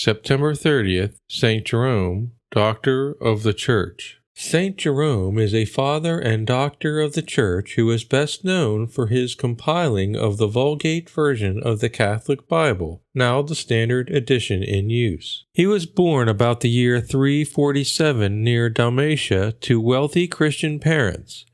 September 30th, Saint Jerome, Doctor of the Church. Saint Jerome is a father and doctor of the Church who is best known for his compiling of the Vulgate version of the Catholic Bible, now the standard edition in use. He was born about the year 347 near Dalmatia to wealthy Christian parents.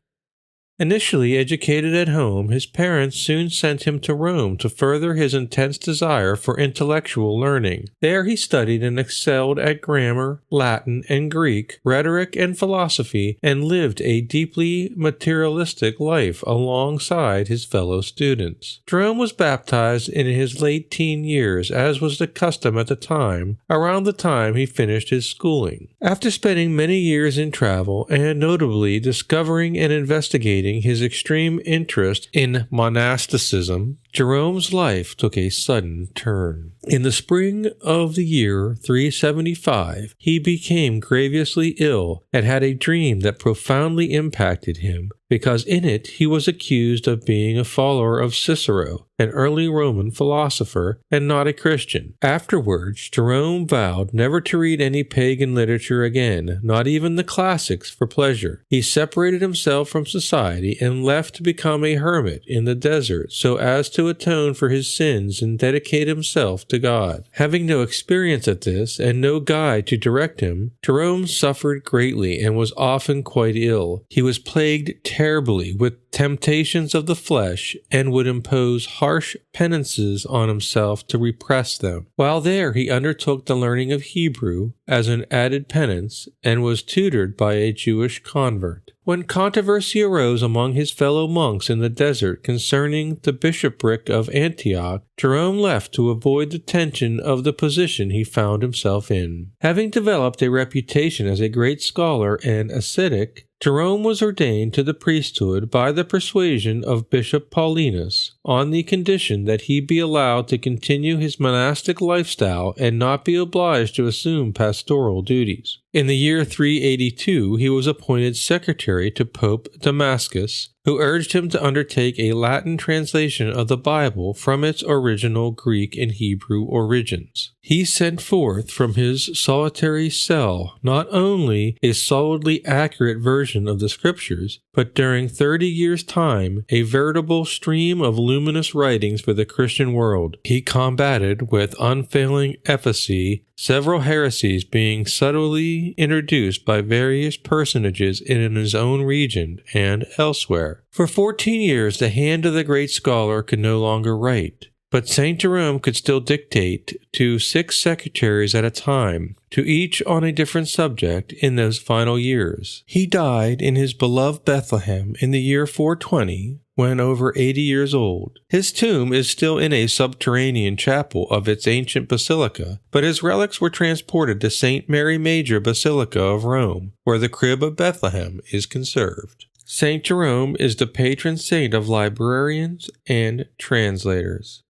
Initially educated at home, his parents soon sent him to Rome to further his intense desire for intellectual learning. There he studied and excelled at grammar, Latin and Greek, rhetoric and philosophy, and lived a deeply materialistic life alongside his fellow students. Jerome was baptized in his late teen years, as was the custom at the time, around the time he finished his schooling. After spending many years in travel, and notably discovering and investigating his extreme interest in monasticism, Jerome's life took a sudden turn. In the spring of the year 375, he became grievously ill and had a dream that profoundly impacted him, because in it he was accused of being a follower of Cicero, an early Roman philosopher, and not a Christian. Afterwards, Jerome vowed never to read any pagan literature again, not even the classics, for pleasure. He separated himself from society and left to become a hermit in the desert so as to atone for his sins and dedicate himself to God. Having no experience at this and no guide to direct him, Jerome suffered greatly and was often quite ill. He was plagued terribly with temptations of the flesh and would impose harsh penances on himself to repress them. While there, he undertook the learning of Hebrew as an added penance and was tutored by a Jewish convert. When controversy arose among his fellow monks in the desert concerning the bishopric of Antioch, Jerome left to avoid the tension of the position he found himself in. Having developed a reputation as a great scholar and ascetic, Jerome was ordained to the priesthood by the persuasion of Bishop Paulinus, on the condition that he be allowed to continue his monastic lifestyle and not be obliged to assume pastoral duties. In the year 382, he was appointed secretary to Pope Damascus, who urged him to undertake a Latin translation of the Bible from its original Greek and Hebrew origins. He sent forth from his solitary cell not only a solidly accurate version of the Scriptures, but during 30 years' time a veritable stream of luminous writings for the Christian world. He combated with unfailing efficacy several heresies being subtly introduced by various personages in his own region and elsewhere. For 14 years the hand of the great scholar could no longer write, but St. Jerome could still dictate to 6 secretaries at a time, to each on a different subject in those final years. He died in his beloved Bethlehem in the year 420, when over 80 years old. His tomb is still in a subterranean chapel of its ancient basilica, but his relics were transported to St. Mary Major Basilica of Rome, where the crib of Bethlehem is conserved. Saint Jerome is the patron saint of librarians and translators.